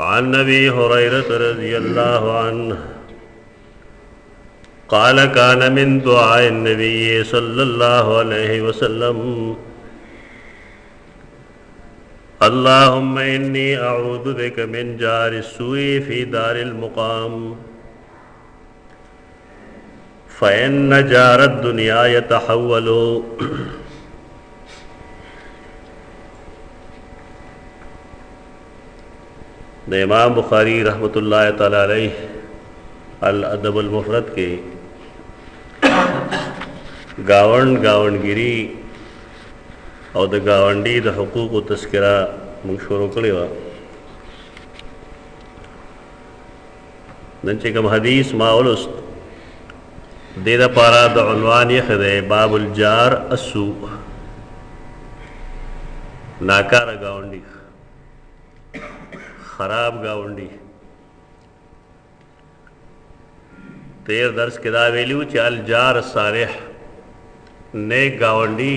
عن अबी हुरैरह रज़ियल्लाहु अन्हु क़ाल कान मिन दुआए नबी सल्लल्लाहु अलैहि वसल्लम अल्लाहुम्मा इन्नी अऊज़ु बिका मिन जारि स्सूइ फ़ी दारिल मुक़ाम फ़इन्न जारद दुनिया यतहव्वलु। इमाम बुखारी रहमतुल्लाह तआला अलैहि अल अदबुल मुफ़रद के गावंड गावंडगिरी और द गावंडी द हुकूक व तस्करा मूं शुरू कड़ी वा नंचे कम हदीस माउलुस्त दे द पारा द उन्वान यह है बाबुल जार अस्सू नाकार गावंडी खराब गावंडी तेर दर्स के दावेलू चाल जार सालेह नेक गावंडी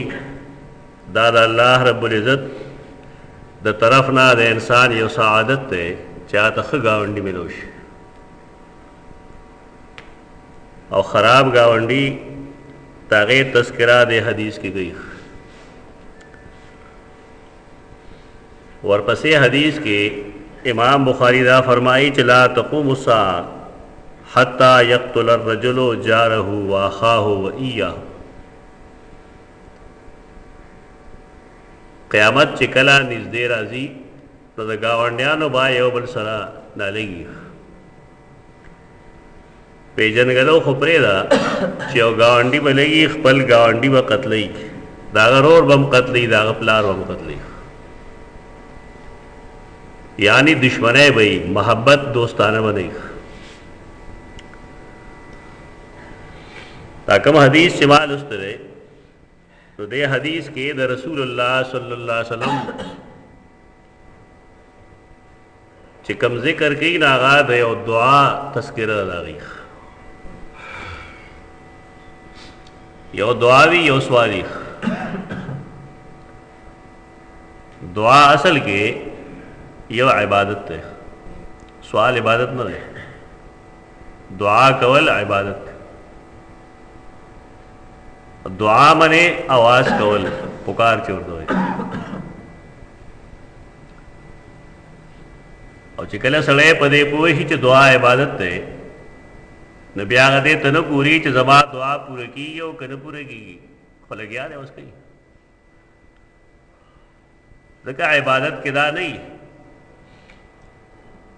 दादा अल्लाह रब्बुल इज़्ज़त द तरफ ना द इंसान यो सआदत ते चाहत ख गावंडी मिलोश और ख़राब गावंडी तागे तस्करा दे हदीस की गई और पसे हदीस के इमाम बुखारी दा फरमाई चला तक़ूमु अस्साअ हत्ता यक़्तुल अर्रजुलु जारहु व अख़ाहु व इय्याहु। क़यामत चिकला निज़दे राज़ी तो द गावंडियानो बा यो बल सरा नालेगी पेजन गलो खुपरेदा चो गावंडी बलेगी खपल गावंडी व कत्लई दागर और बम कत्लई दाग प्लार बम कत्लई यानी दुश्मने भाई मोहब्बत दोस्ताना बने ताकम हदीस शिमाल उस तरह तो दे हदीस के द रसूलुल्लाह सल्लल्लाहु अलैहि वसल्लम चिकम जिक्र की नागाद है और दुआ तस्किरा लागी यो दुआवी यो सवाली दुआ असल के यो इबादत है सवाल इबादत न रहे दुआ कवल इबादत दुआ मने आवाज कवल पुकार चोर दो और चिकल सड़े पदे पुए ही च दुआ इबादत है न ब्यागदे तन पूरी च जमा दुआ पूरे की यो कन पूरे की फल गया है उसकी देखा इबादत किदा नहीं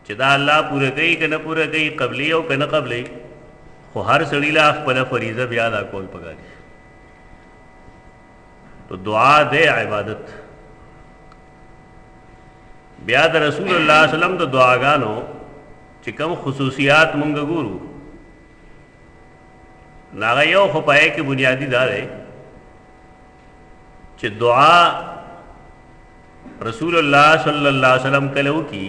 चिदा अल्लाह पूरे कई कन पूरे कई कबली हो कन कबली खो हर सड़ीला पल फरीज़ा ब्यादा कोल पगारी तो दुआ दे इबादत ब्याद रसूलुल्लाह सल्लल्लाहु अलैहि वसल्लम तो दुआगानो चिकम खुसूसियात मुंग गुरु नागयो खुपाए के बुनियादी दारे च दुआ रसूलुल्लाह सल्लल्लाहु अलैहि वसल्लम कलऊ की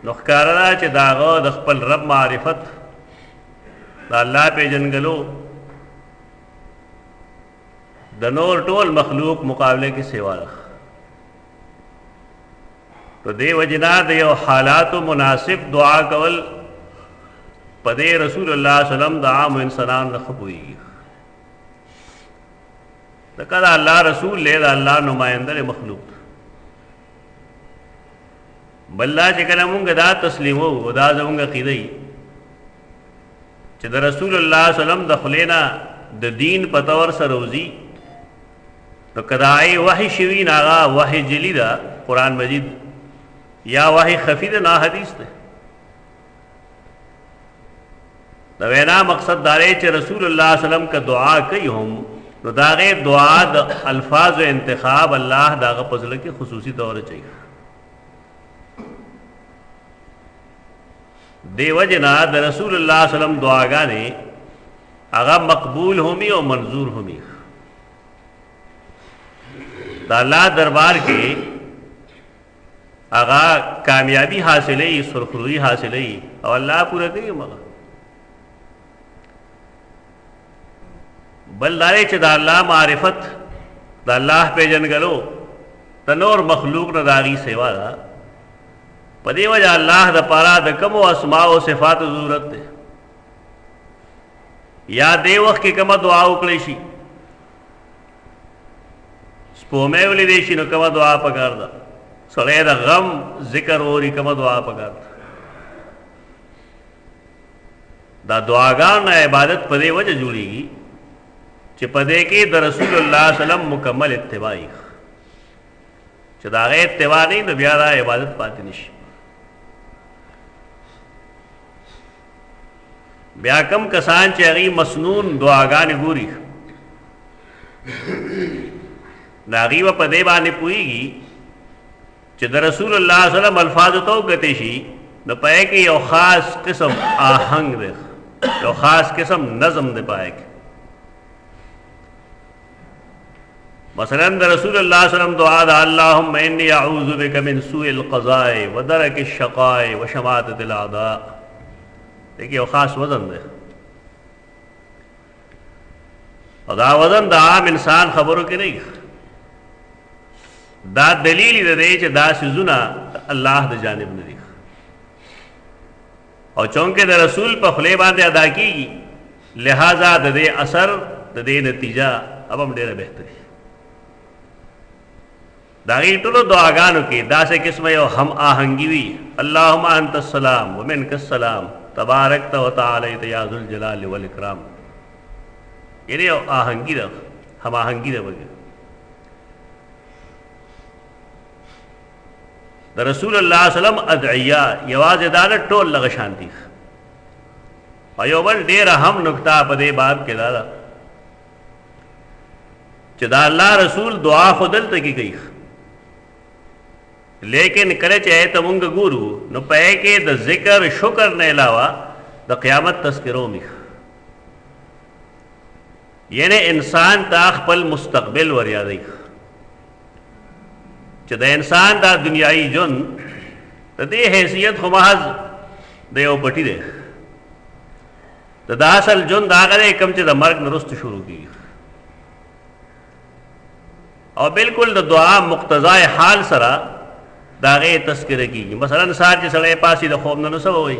नुखकारना च दागो दखपल रब मारिफत दा अल्लाह पे जनगलो दनोर टोल मखलूक मुकाबले की सेवा रख तो दे वजना दे हालात मुनासिब दुआ कवल पदे रसूलुल्लाह सल्लल्लाहु अलैहि वसल्लम दा आम इंसान नखबुई दका अल्लाह रसूल ले दा अल्लाह नुमाइंदर मखलूक बल्ला चिकला मुंग दा तस्लीमो दा जमुंग अकीदई च द रसूलुल्लाह सल्लल्लाहु अलैहि वसल्लम दखलेना द दीन पतवर सरोजी तो कदाई वाही शिवी नागा वाही जलीदा कुरान मजीद या वाही खफीद ना हदीस थे नवेना मकसद दारे च रसूलुल्लाह सल्लल्लाहु अलैहि वसल्लम का दुआ कई हम तो दागे दुआ द अल्फाज व इंतखाब अल्लाह दागा फजल के खुसूसी दौर चाहिए देवजना द रसूलुल्लाह सल्लल्लाहु अलैहि वसल्लम दुआगाने आगा मकबूल होमी और मंजूर होमी अल्लाह दरबार के आगा कामयाबी हासिल है सुरखरुई हासिल है और अल्लाह पूरा कही मगा बलदारे च अल्लाह मारिफत अल्लाह पे जन गलो तनोर मखलूक न दागी सेवा दा पदे वजह अल्लाह द पारा द कमो अस्माओ सिफात ज़रूरत है या दे वक्त की कम दुआ उकड़ी शी स्पोमे वली देशी नो कम दुआ पकार दा सड़े द गम जिक्र और कम दुआ पकार दा दुआगान ना इबादत पदे वजह जुड़ेगी चे पदे के द रसूलुल्लाह सल्लम मुकम्मल इत्तिबाई चे दागे इत्तिबा नहीं तो ब्यादा इबादत पाती निशी ब्या कम कसान चे अगी मसनून दुआगान गुरी नागी व पदे बाने पुईगी चे द रसूलुल्लाह सल्लम अल्फाज तो गतेशी न पाए कि यो खास किस्म आहंग दे यो खास किस्म नज़म दे पाए कि मसलन द रसूलुल्लाह सल्लम दुआ दा अल्लाहुम्मा इन्नी अऊज़ु बिका मिन सूइल क़ज़ाए व दरकिश शक़ाए व शमाततिल अदा। देखिए वो खास वजन दे और दा वजन दा आम इंसान खबरों की नहीं दा दलील दे चे दा सिजुना अल्लाह द जानिब ने दी और चौंके द रसूल पर खुले बांधे अदा की लिहाजा दे असर दे नतीजा अब हम डेरा बेहतरी दागी टुलो दुआगानो की दा से किस्म हम आहंगी हुई अल्लाहुम्मा अंतस सलाम व मिनकस सलाम तबारकत व तआलैत या ज़ुल जलाल वल इकराम। ये आहंगी रख हम आहंगी रखे द रसूलुल्लाह सल्लम अदइया यवाज दान टोल लग शांति अयोबल डेर अहम नुकता पदे बाब के दादा चदा अल्लाह रसूल दुआ खुदल तक गई लेकिन करे चाहे तो मुंग गुरु न पे के द जिक्र शुक्र ने अलावा द क़यामत तस्करों में यानी इंसान ताख पल मुस्तकबिल वर यादी च द इंसान दा दुनियाई जुन दे हैसियत को महज दे ओ पटी दे दासल जुन दागरे कम च द मर्ग नरुस्त शुरू की और बिल्कुल द दुआ मुक्तज़ाए हाल सरा दागे तस्करे की मसलन सार के सड़े पासी द खौफ न सब हुई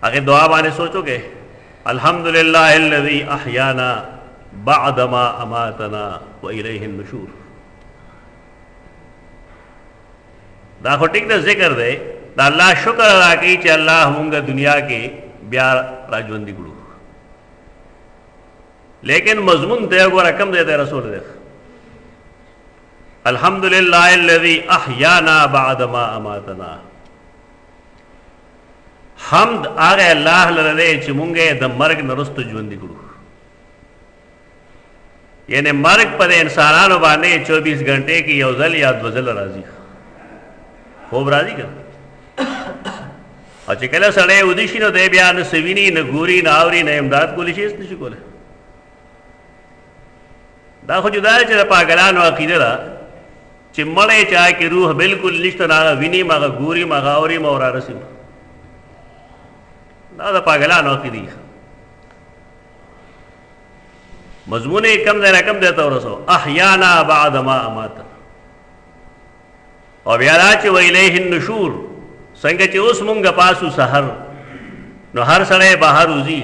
आगे दुआ माने सोचोगे अल्हम्दुलिल्लाहिल्लज़ी अहयाना बअदमा अमातना व इलैहिन नुशूर दा खोटिक द जिक्र दे दा अल्लाह शुक्र अदा की चे अल्लाह होंगे दुनिया के ब्यार राजवंदी गुरु लेकिन मजमून दे गो रकम देते रसूल देख अल्हम्दुलिल्लाहिल्लज़ी अहयाना बअदमा अमातना हमद आगे अल्लाह लरे चुमुंगे द मर्ग नरुस्त जुवंदी गुरु यानी मर्ग पर इंसानानो बाने 24 घंटे की यौजल या द्वजल राजी खूब राजी कर और चिकला सड़े उदिशी नो दे ब्यान सविनी न गुरी न आवरी न इमदाद को लिशीस निशिकोले दा खो जुदा च पागलान अकीदला चिम्मड़े चाय की रूह बिल्कुल निश्त नागा विनी मागा गुरी मागा आवरी मौरा रसिम दा पागलान अकीदी मजमून कम देना कम देता और रसो अहयाना बअदमा अमातना और ब्याराच व इलैहिन नुशूर संगे चे उस मुंग पासु सहर नो हर सड़े बाहर उजी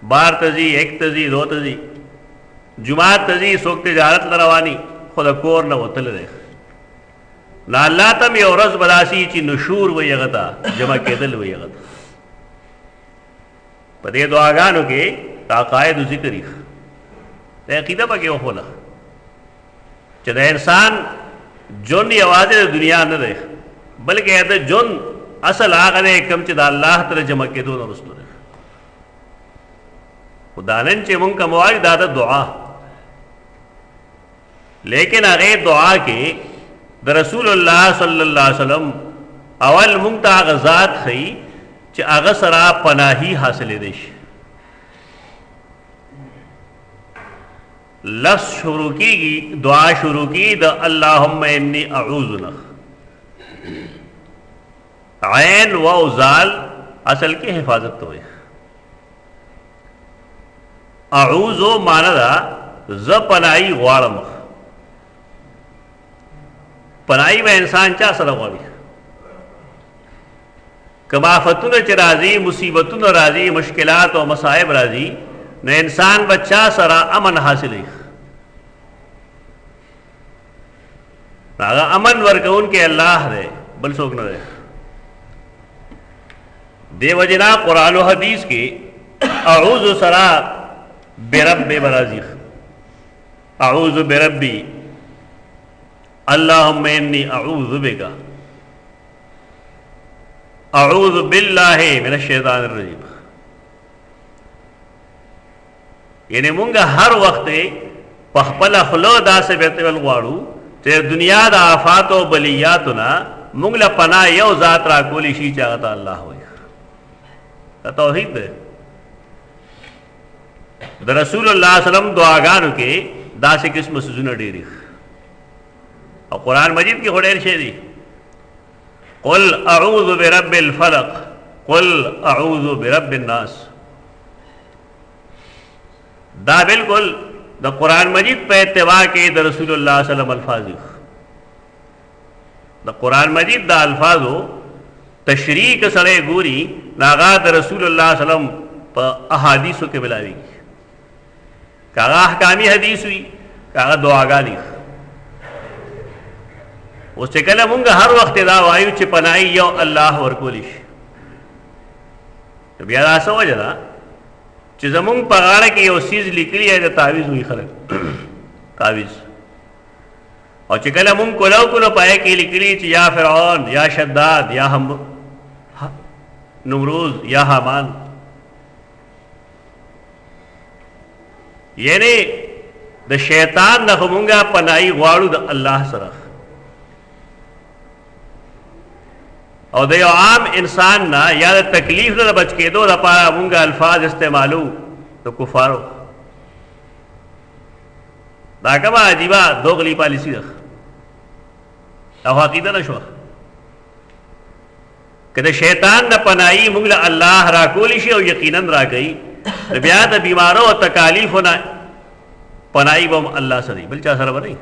बार तजी एक तजी दो तजी जुमात तजी सोकते जारत लरवानी खुद कोर न वतल दे ना अल्लाह तम ये औरस बदासी ची नुशूर व यगता जमा केदल व यगता पदे दुआगानो के ताकायद जिक्री ते अकीदा पा क्यों होला चदा इंसान जोन ये आवाज़ दुनिया न दे बल्कि कहते जोन असल आगरे कम चदा अल्लाह तले जमा के दो नरुस्त दे खुदानन चे मुंग का मवाज दादा दुआ लेकिन अगे दुआ के द रसूलुल्लाह सल्लल्लाहु अलैहि वसल्लम अवल मुंगता आगजात खई च अगसरा पनाही हासिल देश लफ्ज़ शुरू की दुआ शुरू की द अल्लाहुम्मा इन्नी अऊज़ु न ऐन व उजाल असल की हिफाजत तो है अऊज़ो मानदा ज पनाई ग्वाड़म پناهي به انسان چا سره غواړي؟ کما آفتونه چې راځي، مصیبتونه راځي، مشکلات او مصائب راځي، نو انسان بچا سره امن حاصلوي. هغه امن ورکون کې الله دی، بل څوک نه دی. دیو جنا قرآن و حدیث کې اعوذ سرا برب برازیخ، اعوذ بربی اللہم انی اعوذ بکا، اعوذ باللہ من الشیطان الرجیم. یعنی مونږ هر وخت په خپل خلو داسې بیت ول غواړو چې دنیا د آفات او بلیاتنا مونږ له پناه یو ذات را کولی شي چې هغه الله وي. دا توحید ده. د رسول الله صلی الله علیه وسلم دعاګانو کې داسې قسم سوزونه ډېری او قرآن مجید کې هډیر شي دي. قل اعوذ برب الفلق، قل اعوذ برب الناس. دا بالکل د قرآن مجید په اتباع کې د رسول الله صلی الله علیه وسلم الفاظ دي. د قرآن مجید د الفاظو تشریح سره ګوري ناغا د رسول الله صلی الله علیه وسلم په احادیثو کې ملاوي، کاغه احکامی حدیث وي، کاغه دعاګانې. اوس چې کله مونږ هر وخت دا وایو چې پناهي یو الله ورکولی شي، بیا دا څه وجه ده چې زمونږ په غاړه کې یو څیز لیکلی دی، د تعویذ وي خلک تعویذ. او چې کله مونږ کولو پای کې لیکلی چې یا فرعون، یا شداد، یا نمروز، یا حامان، یعنی د شیطان نه مونږه پناهي غواړو د الله سره. او د یو عام انسان نه یا د تکلیف نه بچ کېدو لپاره مونږه الفاظ استعمالو د کفارو. دا کومه عجیبه دوغلی پالیسی ده او عقیده نشوه. که د شیطان نه پناهي مونږ له الله را کولی شي او یقینا را کوي، بیا د بیمارو او تکالیفو نه پناهي به الله سره بل چا سره به نه.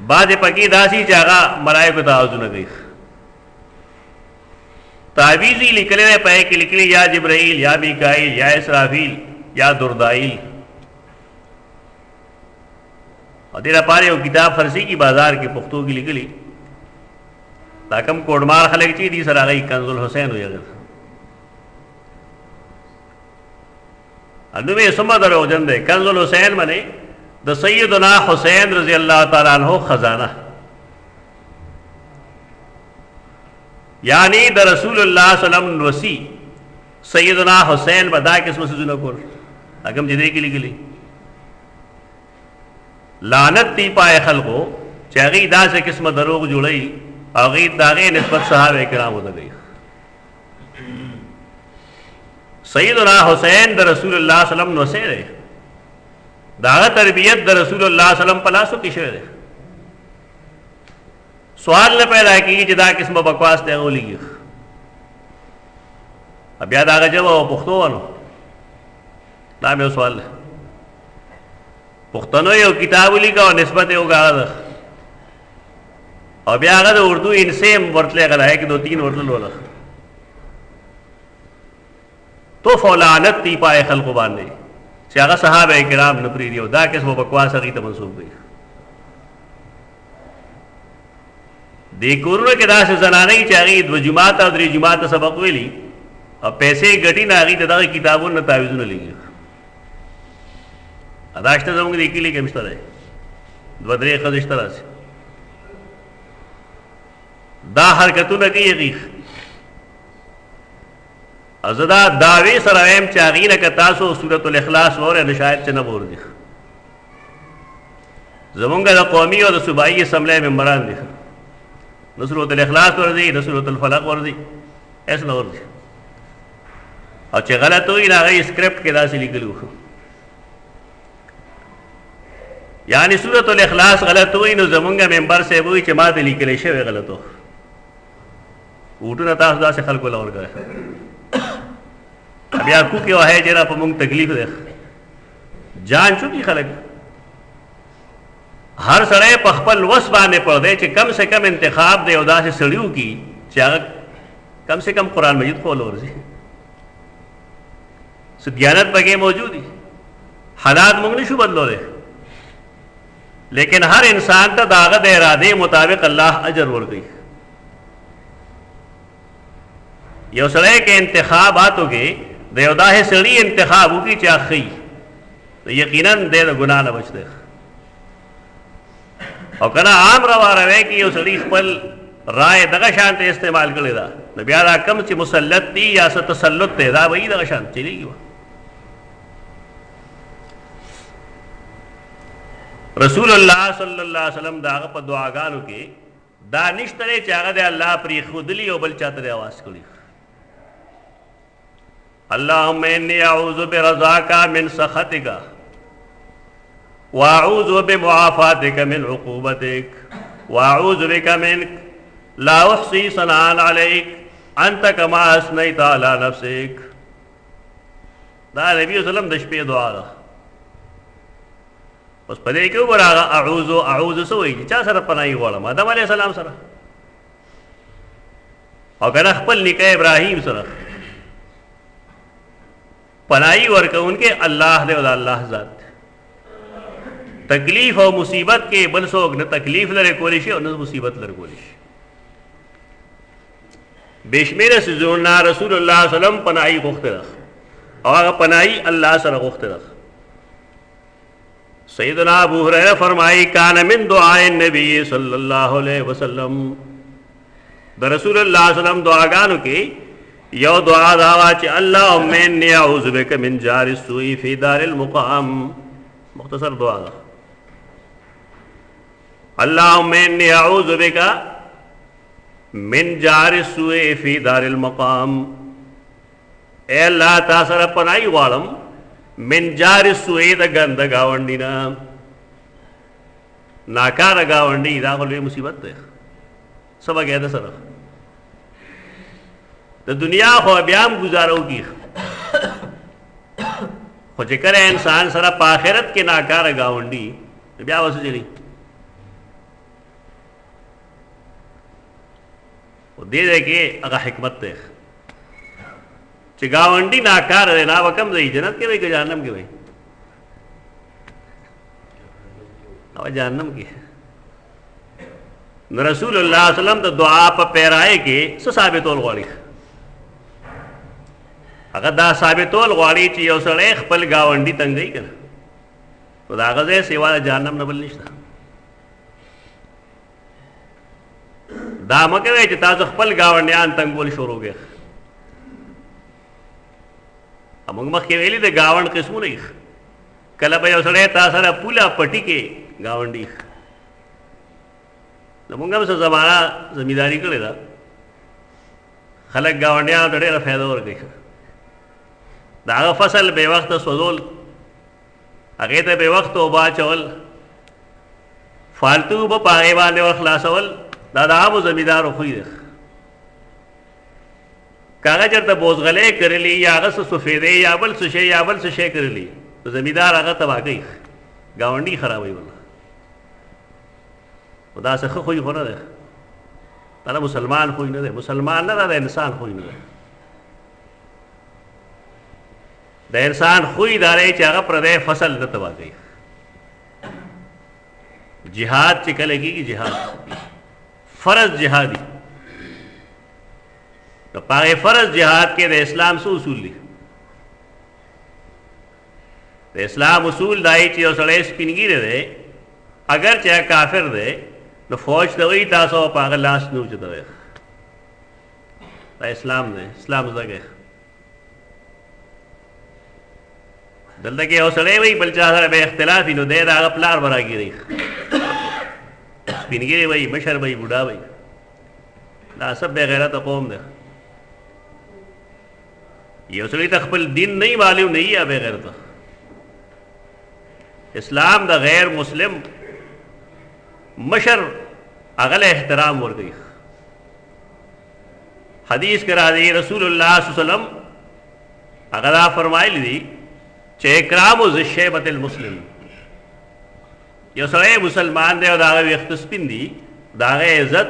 بعضې پکې داسې چې هغه ملایکو تعوذونه کوي. تعویذ یې لیکلی دی، پای کې لیکلي یا جبرائیل، یا میکائیل، یا اسرافیل، یا دردائیل. او دې لپاره یو کتاب فرسی کی بازار کې پښتو کې لیکلي، دا کم کوډمار خلک چې دي سره هغه کنز الحسین وي. انو مې سمه درو جن دی کنز الحسین باندې د سیدنا حسین رضی الله تعالی عنہ خزانه، یعنی د رسول الله صلی الله علیه وسلم وصی سیدنا حسین بدا قسم سوزونه کول اګم دې کې لګلی. لعنت دی پای خلقو چې هغه داسې قسمه دروغ جوړي، هغه داغه نسبت صحابه کرامو ته دی. سیدنا حسین د رسول الله صلی الله علیه وسلم نو سره داغه تربیت د رسول الله صلی الله علیه وسلم په لاسو کې شوی دی. سوال نه پیدا کیږي چې دا قسمه بکواس دی ولېږي. بیا داغه جواب پښتو ونه دا مې سوال دی. پښتنو یو کتاب لیکو نسبت یو غاړه او بیا هغه د اردو انسیم ورتلې غلای کې 2-3 ورتل ولا تو فولانت تی پای خلق باندې چې هغه صحابه کرام نه پری دیو دا کیسه بکواس هغه ته منسوب دی. د کورونو کې داسې زنانې چې هغه د جمعات او درې جمعات سبق ویلي او پیسې ګټي نه هغه دغه کتابونو تعویذونه لګي. اداشته زموږ د کلی کې مشته ده دوه درې خدشته راځي دا حرکتونه کوي. ازدا داوی سره ایم چې هغې نه که تاسو سورة الاخلاص وره نو شاید چې نه بور دي. زمونږ د قومي او د صوبایي اسمبلی ممبران دي، نه سورة الاخلاص ورځي نه سورة الفلق ورځي، هېڅ نه ورځي. او چې غلط وي نو هغه سکرپټ کې داسې لیکلي وو، یعنی سورة الاخلاص غلط وي نو زمونږ ممبر صاحب وایي چې ما ته لیکلی شوی غلط و. ووټونه تاسو داسې خلکو له ورکوئ. بیا کوکې وهی چې را په مونږ تکلیف دی، جان چوکي خلک हर सड़े पखपल वस बाने पड़ दे कि कम से कम इंतखाब दे उदा से सड़ियों की चाह कम से कम कुरान मजीद खोलो दियानत बगे मौजूद ही हालात मुंगनी शु बदलो रे लेकिन हर इंसान का दागत इरादे मुताबिक अल्लाह अजर वल गई यो सड़े के इंतखाबातों के देवदा है सड़ी इंतखाब की चाखी तो यकीनन दे तो गुनाह न बचते और कना आम रवा रहे कि यो सड़ी पल राय दगा शांत इस्तेमाल कर लेदा न ब्यादा कम से मुसल्लत थी या स तसल्लुत थे दा वही दगा शांत चलेगी वह रसूलुल्लाह सल्लल्लाहु अलैहि वसल्लम दाग पर दुआगान के दानिश तरे चागा दे अल्लाह प्री खुदली और बल चातरे आवाज करी अल्लाहुम्मा इन्नी अऊज़ु बिरज़ाका मिन सख़तिका व अऊज़ु बिमुआफ़ातिका मिन उक़ूबतिक व अऊज़ु बिका मिनक ला उहसी सनान अलैक अंत कमा असनैता अला नफ्सिक दा नबी वसल्लम दशपे दुआ उस पदे क्यों बरागा अऊज़ु अऊज़ु से वही चा सर पनाई वाला आदम अलैहिस्सलाम सर और कना खपल निकाह इब्राहिम सर पनाई वर्क उनके अल्लाह दे अल्लाह जात तकलीफ और मुसीबत के बलसोग न तकलीफ लरे कोलिश और न मुसीबत लरे कोलिश बेशमेर से जुड़ना रसूलुल्लाह सल्लम पनाई गुख्त रख और पनाई अल्लाह सर गुख्त रख सैयदना अबू हुरैरा फरमाई कान मिन दुआए नबी सल्लल्लाहु अलैहि वसल्लम द रसूलुल्लाह सल्लम दुआगान के यो दुआ दावा च अल्लाहुम्मा इन्नी अऊज़ु बिका मिन जारि सुई फी दारिल मुकाम मुख्तसर दुआ अल्लाहुम्मा इन्नी अऊज़ु बिका मिन जारि सुई फी दारिल मुकाम ए अल्लाह तासर पनाई वालम मिन जारि सुई द गंद गावंडी ना नाकार गावंडी दा कोई मुसीबत है सब गया सर तो दुनिया हो ब्याम गुजारो की हो जिक्र है इंसान सरा पाखिरत के नाकार गावंडी ब्याह वसु चली वो दे दे के अगर हिकमत है गावंडी नाकार है ना वकम दई जन्नत के भाई जहन्नम के भाई अब जहन्नम की रसूलुल्लाह सल्लल्लाहु अलैहि वसल्लम तो दुआ पर पैराए के साबितोल वाली अगर दा साबितोल वाली चाहिए सड़े खपल गावंडी तंग गई कर तो दागजे सेवा जहन्नम न बल निश्ता दाम के वे ताज खपल गावंडियान तंग बोल शुरू गया अमंग मख के वेली दे गावंड किस्मु नहीं कल भाई सड़े तासरा पुला पटी के गावंडी मुंगम से जमाना जमींदारी करे था खलक गावंडिया तड़े फायदा और गई दागा फसल बेवक्त सजोल अगे तो बेवक्त उबा चवल फालतू ब पागे बांधे और खलासवल दादा वो जमींदार खुई देख कागज तो बोझगले कर ली या अगस सफेदे या बल सुशे कर ली तो जमींदार आगा तबाह गई गावंडी खराब हुई बोला खुदा से खुई होना दे तारा मुसलमान खुई न दे मुसलमान न दादा इंसान खुई न दे इंसान खुई दारे चागा प्रदे फसल न तबाह गई जिहाद चिकलेगी की जिहाद फर्ज जिहादी तो पागे फर्ज जिहाद के दे इस्लाम से उसूल ली दे इस्लाम उसूल दाई चीज़ सड़े स्पिनगी दे अगर चाहे काफिर दे तो फौज तो वही तासो पागल लाश नूच दे इस्लाम ने इस्लाम जगह दल के सड़े वही बलचा सर बे इख्तिलाफ ही नो दे दागा प्लार बरा गिरी स्पिनगी वही मशर वही बुढ़ा वही ना सब बेगैरत कौम दे ये उसली तखपल दिन नहीं मालूम नहीं है बगैर तो इस्लाम द गैर मुस्लिम मशर अगल एहतराम हो गई हदीस करा दी रसूलुल्लाह सल्लल्लाहु अलैहि वसल्लम अगला फरमाई ली चे इकराम ज़िशेबतिल मुस्लिम یو سړی مسلمان دی او د هغه ویښته سپین دي د هغه عزت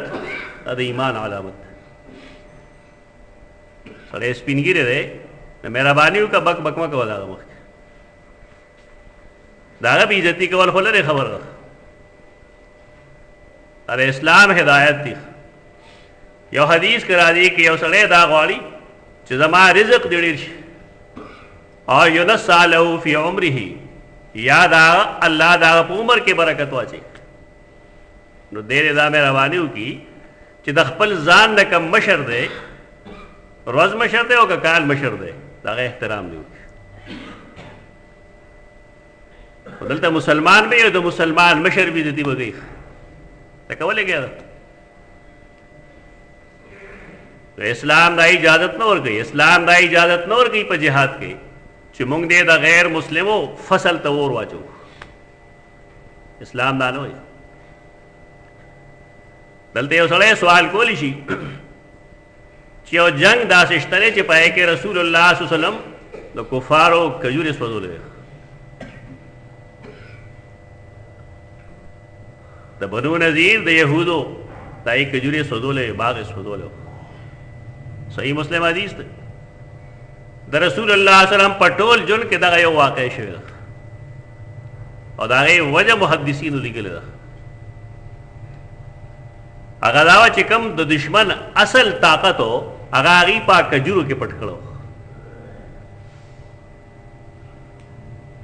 د ایمان علامت ده. سړی سپین ږیری دی نو مهرباني وکړه بک بک مه کوه د هغه مخکې د هغه بې عزتي کول خو لرې خبره ده. د اسلام هدایت دی. یو حدیث کې راځي چې یو سړی دا غواړي چې زما رزق دې ډېر شي او یونسع له فی عمره یا دا الله دا په عمر کې برکت واچي نو دې دا مهرباني وکړي چې د خپل ځان نه کم مشر دی روز مشر دی او که کال مشر دی د هغه احترام دی وکړي. خو دلته مسلمان به یو د مسلمان مشر بې عزتي به کوي ته کولی کېده. اسلام دا اجازت نه ورکوي. اسلام دا اجازت نه ورکوي په جهاد کې چې موږ دې د غیر مسلمو فصل ته اور واچو. اسلام دا نه وایي. دلته یو سړی سوال کولی شي چې یو جنگ داسې شته دی چې پای کې رسول الله صلی الله علیه وسلم د کفارو کجورې سوځولې د بنو نذیر د یهودو دا یې کجورې سوځولې باغ یې سوځولې. صحیح مسلم حدیث دی. د رسول الله صلی الله علیه وسلم په ټول ژوند کې دغه یو واقع شوی ده او د هغې وجه محدثینو لیکلې ده. هغه دا وه چې کوم د دشمن اصل طاقت و هغه هغې په کجورو کې پټ کړی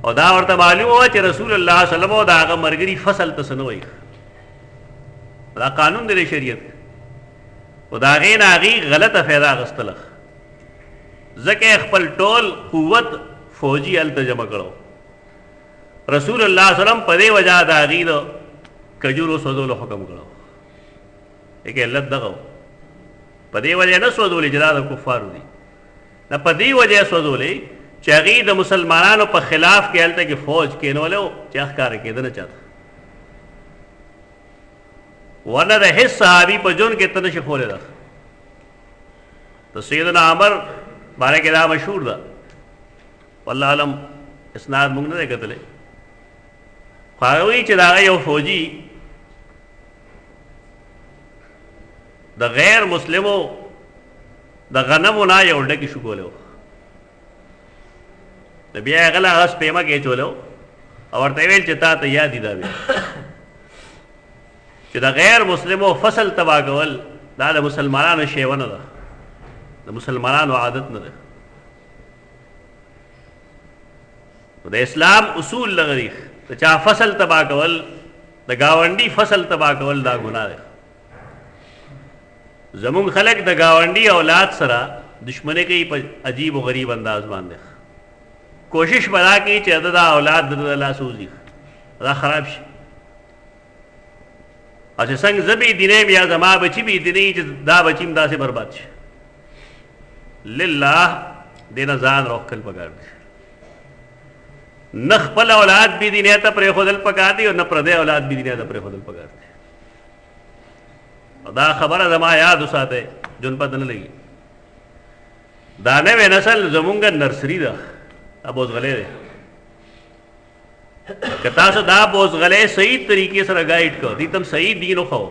او دا ورته معلومه وه چې رسول الله صلی الله علیه وسلم او د هغه ملګري فصل ته څه نه وایي. دا قانون دی د شریعت او د هغې نه هغې غلطه فایده اخیستله ځکه خپل ټول قوت فوجي هلته جمع کړو. رسول الله صلی الله علیه وسلم په دې وجه د هغې د کجورو سوځولو حکم کړو. ایک علت دغه په دې وجه نه سوځولې چې دا د کفارو دي نه په دې وجه سوځولې چې هغې د مسلمانانو په خلاف کې هلته کې فوج کېنولی و چې ښکاره کېده نه چاته ورنه د هېڅ صحابي په ژوند کې ته نشي خولی ده. د سیدنا عمر باره کې دا مشهور ده والله علم اسناد موږ نه دی کتلی خو هغه وایي چې د هغه یو فوجي د غیر مسلمو د غنمو نه یو ډکې شوکولی و د بیا یې غله هغه سپېمه کې اچولی و او ورته یې ویل چې تا ته یاد دي دا بیا چې د غیر مسلمو فصل تباه کول دا د مسلمانانو شیوه نه ده د مسلمانانو عادت نه ده. د اسلام اصول دغه دي د چا فصل تباه کول د ګاونډي فصل تباه کول دا ګناه ده. زمونږ خلک د ګاونډي اولاد سره دشمني کوي په عجیب و غریب انداز باندې. کوشش به دا کوي چې د اولاد د لاسه وځي دا خراب شي او چې څنګه زه بې دینه یم یا زما بچي بې دینه وي چې دا بچي هم داسې برباد شي. لله دې نه ځان روښکل پکار دی. نه خپل اولاد بې دینۍ ته پرېښودل پکار دی او نه پردی اولاد بې دینۍ ته پرېښودل پکار دی. او دا خبره زما یاد وساتئ جون پته نه لګي. دا نوې نسل زمونږ نرسري ده دا بوزغلی دی. که تاسو دا بوزغلی صحیح طریقې سره ګایډ کړو دې ته صحیح دین وښو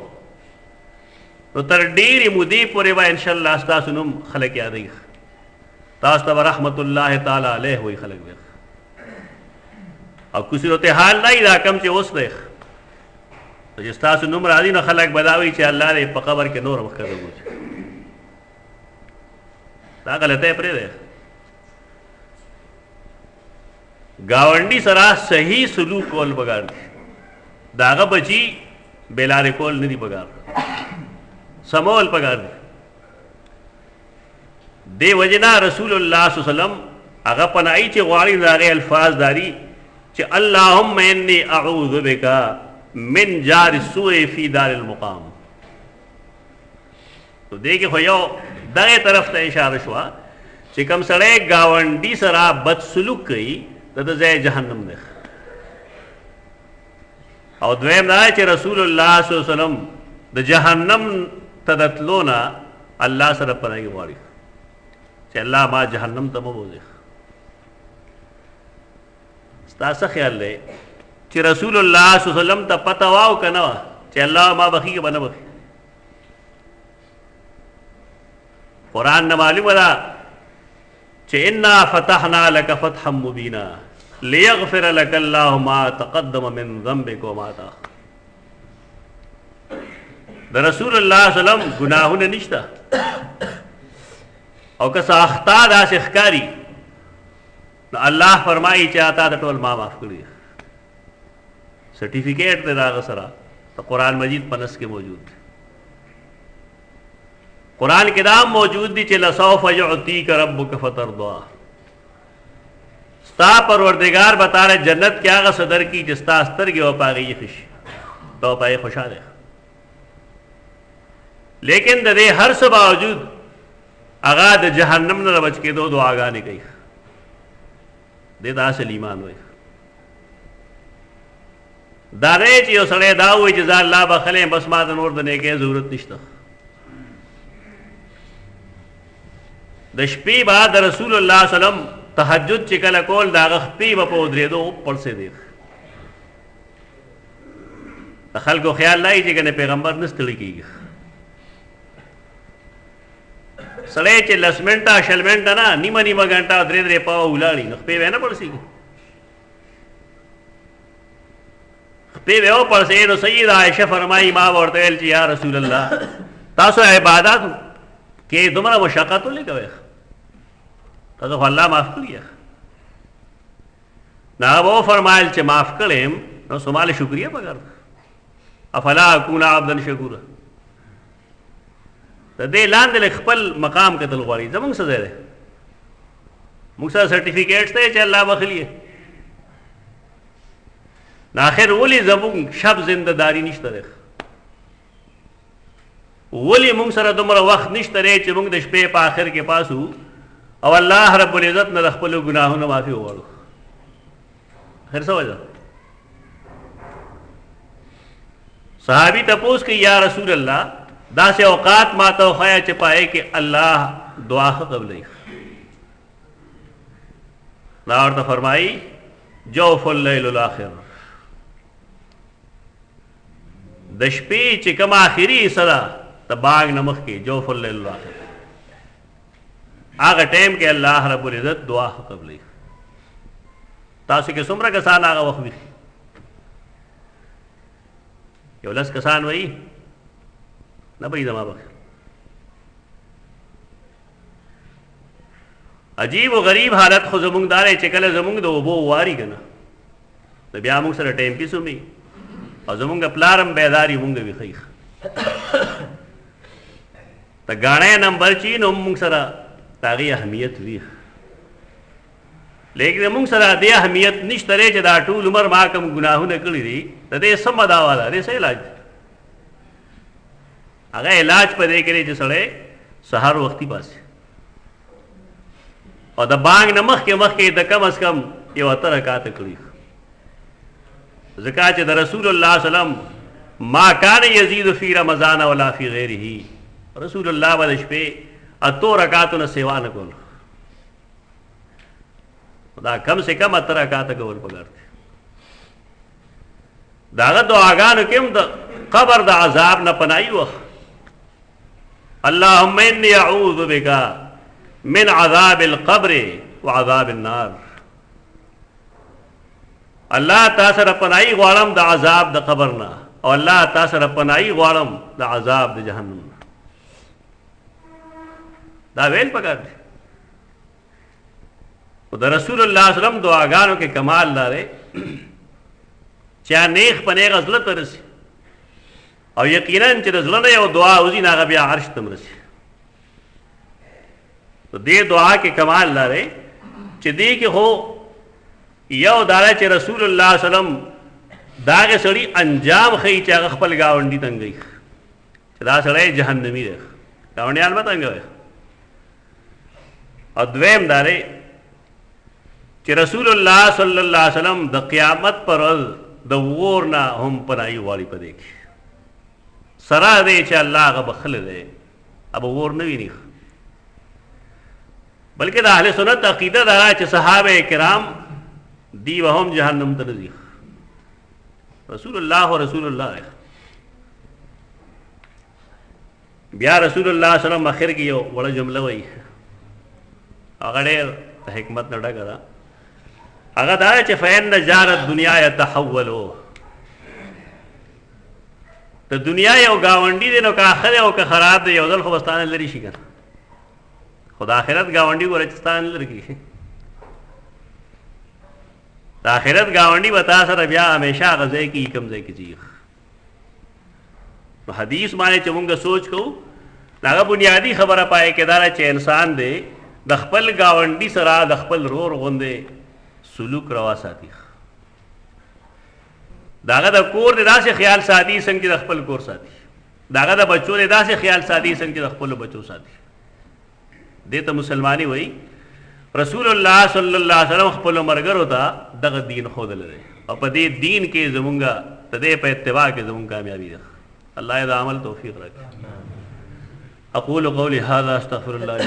نو تر ډېرې مودې پورې به انشاءالله ستاسو نوم خلک یادوي. تاسو ته به رحمت الله تعالی علیه وایي خلک به او کو صورت حال نه دا کم چې اوس دی چې ستاسو نوم راځي نو خلک به دا وایي چې الله دې په قبر کې نور مخکې وګوري. دا غلطه پرېږدئ. ګاونډي سره صحیح سلوک کول پکار دی. د هغه بچي بېلارې کول نه دي پکار سمول پکار دی. دې وجې نه رسول الله صلی الله علیه وسلم هغه پناهي چې غواړي د هغې الفاظ داري چې اللهم انی اعوذ بک من جار السوء فی دار المقام. نو دې کې خو یو دغې طرف ته اشاره شوه چې کوم سړی ګاونډي سره بد سلوک کوي د ده ځای جهنم دی. او دویم دا چې رسول الله صلی الله علیه وسلم د جهنم ته د تلو نه الله سره پناهي غواړي چې الله ما جهنم ته مه بوځې. ستا څه خیال دی چې رسول الله صلی الله علیه وسلم ته پته واو کنه چې الله ما بخي کې بنه بخي. قرآن نه معلومه ده چې انا فتحنا لك فتحا مبینا لیغفر لك الله ما تقدم من ذنبك وما تأخر. د رسول الله صلی الله علیه وسلم گناهونه نشته او که څه اخطا داسې ښکاري نو الله فرمایي چې تا د ټول ما معاف کړي. سرټیفیکیټ دی د هغه سره د قرآن مجید په نس کې موجود دی. قرآن کې دا موجود دی چې لسوف یعطیک ربک فترضی. ستا پروردگار بتا رہے جنت کې هغه صدر کی چې ستا سترګې او پاغي خوشي تو پای خوشاله. لیکن د دې هر څه باوجود هغه د جهنم نه بچ کېدو دعاګانې کوي. دې دا اصل ایمان وایي. دا دی چې یو سړی دا وایي چې ځان الله بخلې بس ما د نور د نیکۍ ضرورت نشته. د شپې بعد رسول الله صلی الله علیه وسلم تهجد چې کله کول دا غخپې په ودرېدو پړسې دی. خلکو خیال لای چې کنه پیغمبر نستړي کیږي. سړی چې لس منټه شل منټه نه نیمه نیمه غنټه درې درې پاو ولاړی نو خپې ونه پړسېږي. خپې به او پړسې نو سیدہ عائشہ فرمایي ما ورته ویل چې یا رسول الله تاسو عبادت کې دومره مشقت ولې کوئ؟ تاسو الله معاف کړی. نه وو فرمایل چې معاف کړم نو سماله شکریا پکار. افلا اكون عبدا شکورا. د دې لاندې خپل مقام کتل غواړي زموږ څه دی. موږ سره سرټیفیکیټ ته چې الله بخلی. نه اخر ولی زموږ شب زندهداری نشته ده. ولی موږ سره دومره وخت نشته دی چې موږ د شپې په آخر کې پاسو او الله رب العزت نه خپل ګناهونه معافي وغواړو. خیر څه وجه؟ صحابي تپوس کوي یا رسول الله داسې اوقات ما ته وښایه چې پای کې الله دعا قبلوي. دا ورته فرمایي جوف اللیل الاخر. د شپې چې کوم آخري حصه ده د باغ نه مخکې جوف اللیل الاخر هغه ټایم کې الله رب العزت دعا قبلوي. تاسو کې څومره کسان هغه وخت وي؟ یو لس کسان وایي نه به زما بخ. عجیب و غریب حالت خو زمونږ دا دی چې کله زمونږ د اوبو واري که نه نو بیا موږ سره ټایم پیس ومي او زمونږ پلارم بیداري مونږ ویښوي. د ګاڼۍ نمبر چې نو موږ سره د هغې اهمیت وي. لیکن موږ سره دې اهمیت نشته دی چې دا ټول عمر ما کوم ګناهونه کړي دي د دې څه مداوا ده، د څه علاج دی؟ هغه علاج په دې کې چې سړی سهار وختي پاسي او د بانګ نه مخکې د کم از کم یو اته رکعاته کړي. ځکه چې د رسول الله صلی الله علیه وسلم ما کان یزید فی رمضان ولا فی غیره، رسول الله به د شپې اتو رکعاتونه سیوا نه کول. دا کم سے کم اته رکعاته کول پکار دي. د هغه دعاګانو کې هم د قبر د عذاب نه پناهي وخت اللهم انی اعوذ بک من عذاب القبر وعذاب النار. الله تعالی سره پناهي غواړم د عذاب د قبر نه او الله تعالی سره پناهي غواړم د عذاب د جهنم نه. دا ویل پکار دي. او د رسول الله صلی الله علیه وسلم دعاګانو کې کمال لاره چا نیک په نیک ازله ترسي او یقینا چې د زړه نه یو دعا وځي نه هغه بیا عرش ته رسي. نو دې دعا کې کمال لاره چې دې کې هو یو داره چې رسول الله صلی الله علیه وسلم دا هغه سړي انجام ښیي چې هغه خپل ګاونډي تنګوي چې دا سړی جهنمي دی، ګاونډیان به تنګوي. او دویم داره چې رسول الله صلی الله علیه وسلم د قیامت پر ورځ د اور نه هم پناهي غواړي. په دې کې سره دی چې الله هغه بخښلی دی، اب اور نه ویني. بلکې د اهل سنت عقیده دا چې صحابه کرام دی به هم جهنم ته نه ځي. रसूलुल्लाह और रसूलुल्लाह है। बया रसूलुल्लाह सल्लम आखिर की यो बड़ा जुमला वही अगड़े हिकमत न डगरा अगर दाए चे फैन न जारत दुनिया या तहव्वलो तो दुनिया यो गावंडी दे नो का आखिर यो का खराब दे यो दल खुबस्तान लरी शिकन खुदा आखिरत गावंडी को रचिस्तान लड़की आखिरत गावंडी बता सर अबिया हमेशा गजे की कमजे की चीख तो हदीस माने चमुंगा सोच को नागा बुनियादी खबर पाए के दारा चे इंसान दे दखपल गावंडी सरा दखपल रोर गोंदे सुलूक रवा साथी दागा दा कोर दे दा से ख्याल साथी संग के दखपल कोर साथी दागा दा बच्चों दे दा से ख्याल साथी संग के दखपल बच्चों साथी दे तो मुसलमानी वही रसूलुल्लाह सल्लल्लाहु अलैहि वसल्लम खपल मरगर होता दग दीन खोद ले और पदे दीन के जमुंगा तदे पे इत्तिबा के जमुंगा कामयाबी रख अल्लाह दा अमल तौफीक रखे अक़ूलु क़ौली हाज़ा अस्तग़फ़िरुल्लाह